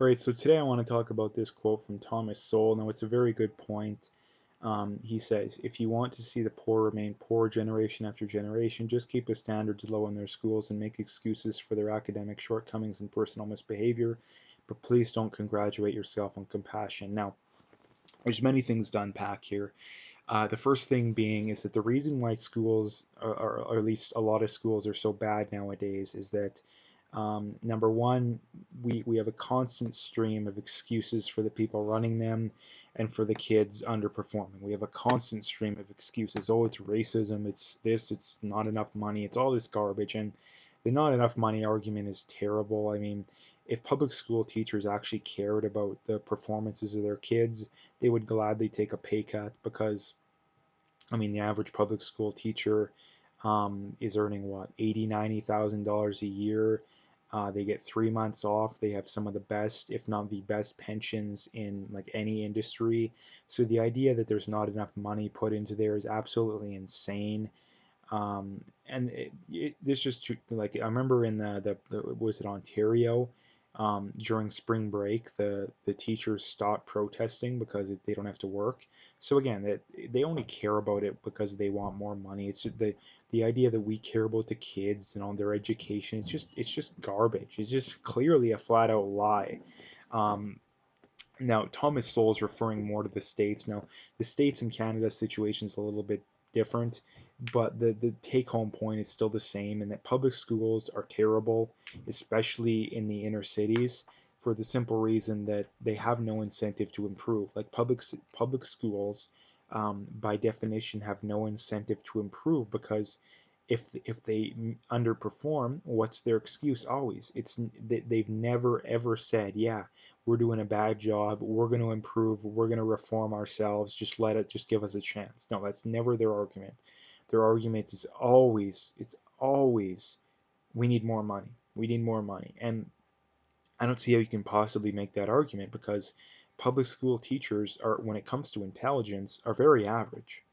All right, so today I want to talk about this quote from Thomas Sowell. Now, it's a very good point. He says, if you want to see the poor remain poor generation after generation, just keep the standards low in their schools and make excuses for their academic shortcomings and personal misbehavior, but please don't congratulate yourself on compassion. Now, there's many things to unpack here. The first thing being is that the reason why schools, or at least a lot of schools, are so bad nowadays is that number one, we have a constant stream of excuses for the people running them and for the kids underperforming. We have a constant stream of excuses. Oh, it's racism, it's this, it's not enough money, it's all this garbage. And the not enough money argument is terrible. I mean, if public school teachers actually cared about the performances of their kids, they would gladly take a pay cut because I mean, the average public school teacher is earning what, 80, $90,000 a year. They get 3 months off. They have some of the best, if not the best, pensions in like any industry. So the idea that there's not enough money put into there is absolutely insane. And this just like I remember in the was it Ontario during spring break the teachers stopped protesting because they don't have to work. So again, that they only care about it because they want more money. It's the idea that we care about the kids and all their education. It's just garbage. It's just clearly a flat out lie. Um, Now, Thomas Sowell is referring more to the States. Now, the States and Canada situation is a little bit different, but the take home point is still the same, and that public schools are terrible, especially in the inner cities, for the simple reason that they have no incentive to improve. Like public schools, by definition, have no incentive to improve because if they underperform, what's their excuse always? They've never ever said, yeah, we're doing a bad job, we're going to improve, we're going to reform ourselves, just give us a chance. No, that's never their argument. Their argument is always, it's always, we need more money, we need more money. And I don't see how you can possibly make that argument because public school teachers are, when it comes to intelligence, are very average,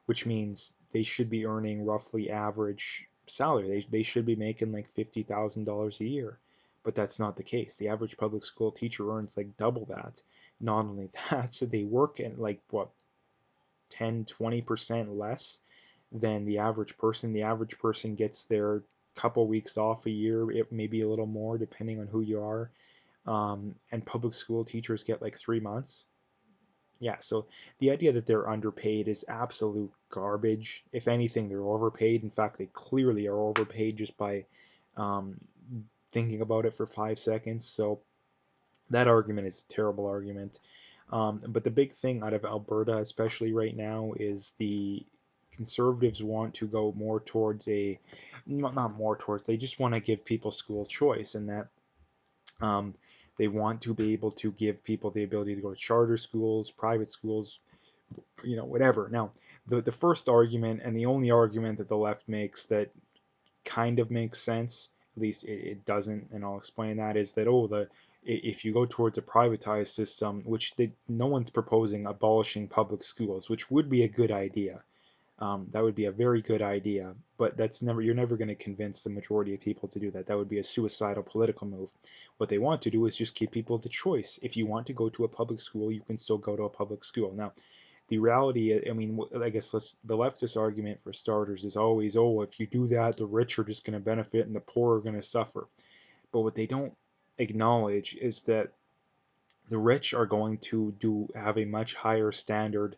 which means they should be earning roughly average salary. They should be making like $50,000 a year, but that's not the case. The average public school teacher earns like double that. Not only that, so they work at like what, 10-20% less than the average person. The average person gets their couple weeks off a year, it maybe a little more depending on who you are. And public school teachers get like 3 months. Yeah, so the idea that they're underpaid is absolute garbage. If anything, they're overpaid. In fact, they clearly are overpaid just by um, thinking about it for 5 seconds. So that argument is a terrible argument. But the big thing out of Alberta, especially right now, is the conservatives want to go more towards a, not more towards, they just want to give people school choice, and that um, they want to be able to give people the ability to go to charter schools, private schools, whatever. Now, the first argument and the only argument that the left makes that kind of makes sense, at least it doesn't, and I'll explain that, is that, oh, if you go towards a privatized system, which no one's proposing abolishing public schools, which would be a good idea. That would be a very good idea, but you're never going to convince the majority of people to do that. That would be a suicidal political move. What they want to do is just give people the choice. If you want to go to a public school, you can still go to a public school. Now, the reality, I mean, I guess the leftist argument for starters is always, oh, if you do that, the rich are just going to benefit and the poor are going to suffer. But what they don't acknowledge is that the rich are going to have a much higher standard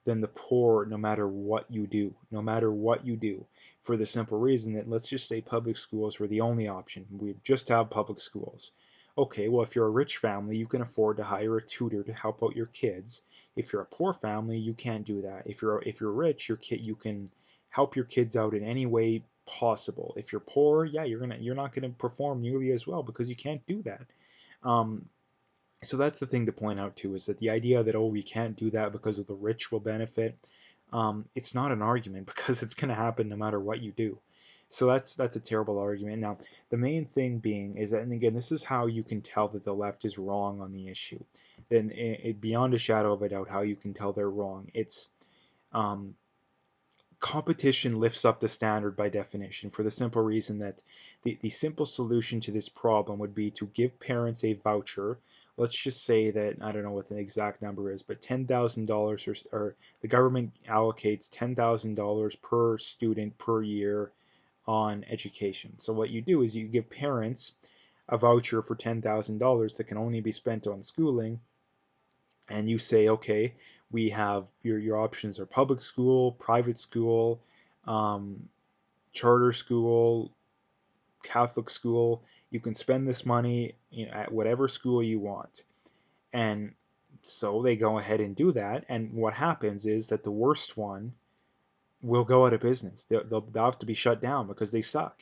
than the poor no matter what you do, no matter what you do, for the simple reason that, let's just say public schools were the only option. We just have public schools. Okay, well, if you're a rich family, you can afford to hire a tutor to help out your kids. If you're a poor family, you can't do that. If you're rich, you can help your kids out in any way possible. If you're poor, yeah, you're not gonna perform nearly as well because you can't do that. Um, so that's the thing to point out too, is that the idea that, oh, we can't do that because of the rich will benefit, it's not an argument because it's going to happen no matter what you do. So that's a terrible argument. Now, the main thing being is that, and again, this is how you can tell that the left is wrong on the issue. Then, beyond a shadow of a doubt, how you can tell they're wrong. It's um, competition lifts up the standard by definition, for the simple reason that the simple solution to this problem would be to give parents a voucher. Let's just say that, I don't know what the exact number is, but $10,000, or the government allocates $10,000 per student per year on education. So what you do is you give parents a voucher for $10,000 that can only be spent on schooling, and you say, okay, we have your options are public school, private school, um, charter school, Catholic school. You can spend this money, at whatever school you want. And so they go ahead and do that. And what happens is that the worst one will go out of business. They'll have to be shut down because they suck.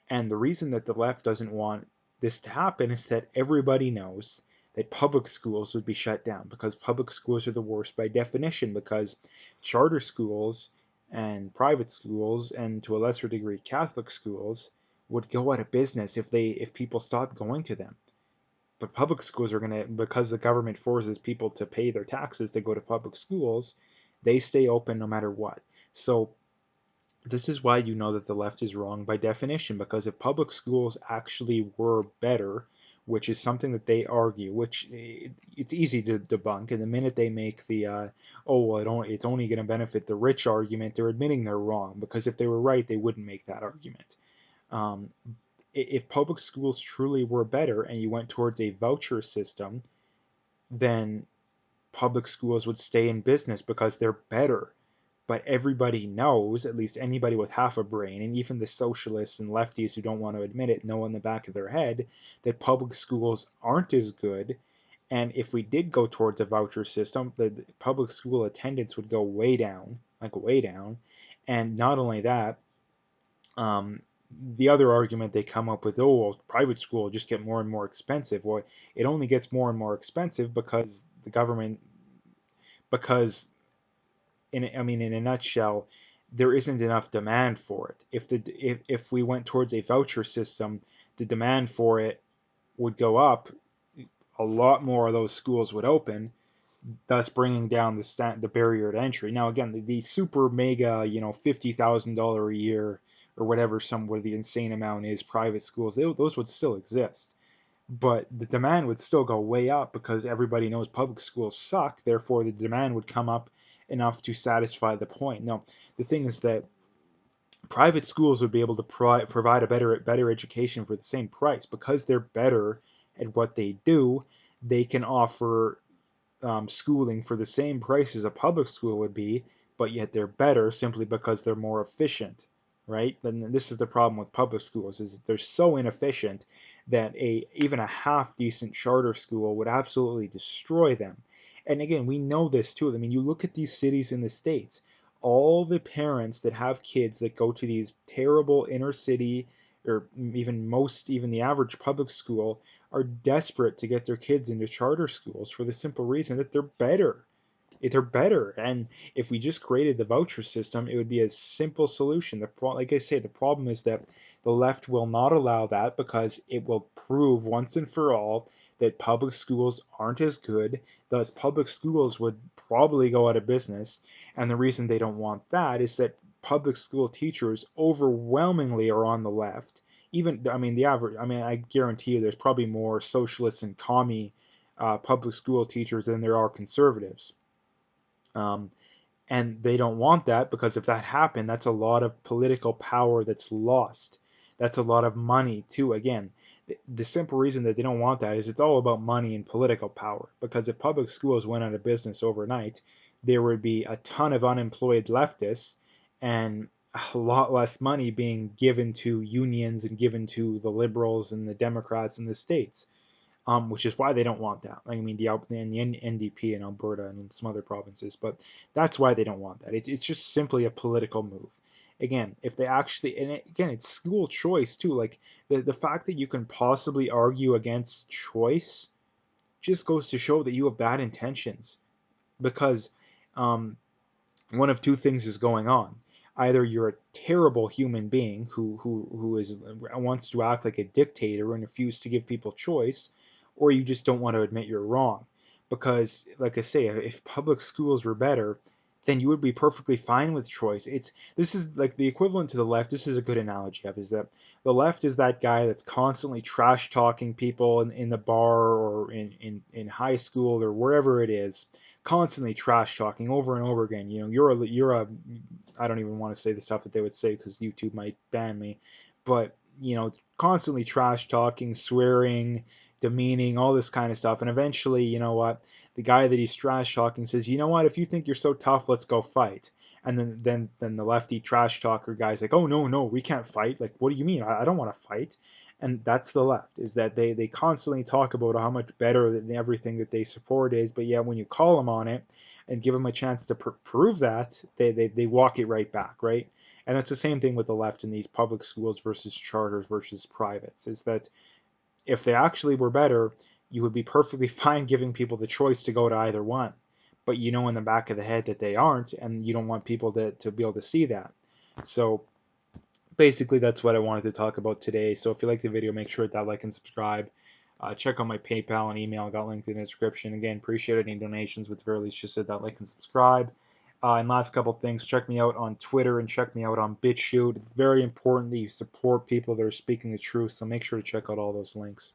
And the reason that the left doesn't want this to happen is that everybody knows that public schools would be shut down, because public schools are the worst by definition, because charter schools and private schools, and to a lesser degree Catholic schools, would go out of business if people stopped going to them. But public schools are going to, because the government forces people to pay their taxes to go to public schools, they stay open no matter what. So this is why you know that the left is wrong by definition, because if public schools actually were better, which is something that they argue, which it's easy to debunk, and the minute they make the oh well, it's only going to benefit the rich argument, they're admitting they're wrong, because if they were right, they wouldn't make that argument. Um, if public schools truly were better and you went towards a voucher system, then public schools would stay in business because they're better. But everybody knows, at least anybody with half a brain, and even the socialists and lefties who don't want to admit it know in the back of their head that public schools aren't as good. And if we did go towards a voucher system, the public school attendance would go way down, like way down. And not only that, um, the other argument they come up with, oh, well, private school will just get more and more expensive. Well, it only gets more and more expensive because the government, because I mean, in a nutshell, there isn't enough demand for it. If we went towards a voucher system, the demand for it would go up. A lot more of those schools would open, thus bringing down the barrier to entry. Now, again, the super mega, $50,000 a year or whatever what the insane amount is, private schools, those would still exist, but the demand would still go way up because everybody knows public schools suck. Therefore, the demand would come up enough to satisfy the point. No, the thing is that private schools would be able to provide a better education for the same price, because they're better at what they do. They can offer schooling for the same price as a public school would be, but yet they're better simply because they're more efficient, right? And this is the problem with public schools, is that they're so inefficient that even a half decent charter school would absolutely destroy them. And again, we know this too. I mean, you look at these cities in the States, all the parents that have kids that go to these terrible inner city, or even the average public school, are desperate to get their kids into charter schools for the simple reason that they're better. They're better. And if we just created the voucher system, it would be a simple solution. Like I say, the problem is that the left will not allow that, because it will prove once and for all that public schools aren't as good. Thus, public schools would probably go out of business. And the reason they don't want that is that public school teachers overwhelmingly are on the left. Even, I mean, the average, I mean, I guarantee you there's probably more socialists and commie public school teachers than there are conservatives. Um, and they don't want that, because if that happened, that's a lot of political power that's lost. That's a lot of money too. Again, the simple reason that they don't want that is it's all about money and political power. Because if public schools went out of business overnight, there would be a ton of unemployed leftists and a lot less money being given to unions and given to the liberals and the Democrats in the states, which is why they don't want that. I mean, the NDP in Alberta and in some other provinces, but that's why they don't want that. It's just simply a political move. Again, if they actually, and again, it's school choice too. Like the fact that you can possibly argue against choice just goes to show that you have bad intentions, because um, one of two things is going on. Either you're a terrible human being who wants to act like a dictator and refuse to give people choice, or you just don't want to admit you're wrong. Because, like I say, if public schools were better, then you would be perfectly fine with choice. This is like the equivalent to the left. This is a good analogy of is that the left is that guy that's constantly trash talking people in the bar or in high school or wherever it is, constantly trash talking over and over again. You know, you're a I don't even want to say the stuff that they would say because YouTube might ban me, but you know, constantly trash talking, swearing, demeaning, all this kind of stuff, and eventually, you know what? The guy that he's trash talking says, "You know what? If you think you're so tough, let's go fight." And then the lefty trash talker guy's like, "Oh no, no, we can't fight. Like, what do you mean? I don't want to fight." And that's the left, is that they constantly talk about how much better than everything that they support is, but yet when you call them on it and give them a chance to prove that, they walk it right back, right? And that's the same thing with the left in these public schools versus charters versus privates, is that if they actually were better, you would be perfectly fine giving people the choice to go to either one. But you know in the back of the head that they aren't, and you don't want people to be able to see that. So basically, that's what I wanted to talk about today. So if you like the video, make sure to like and subscribe. Check out my PayPal and email. I got linked in the description. Again, appreciate any donations. With the very least, just hit that like and subscribe. And last couple things, check me out on Twitter and check me out on BitChute. Very important that you support people that are speaking the truth. So make sure to check out all those links.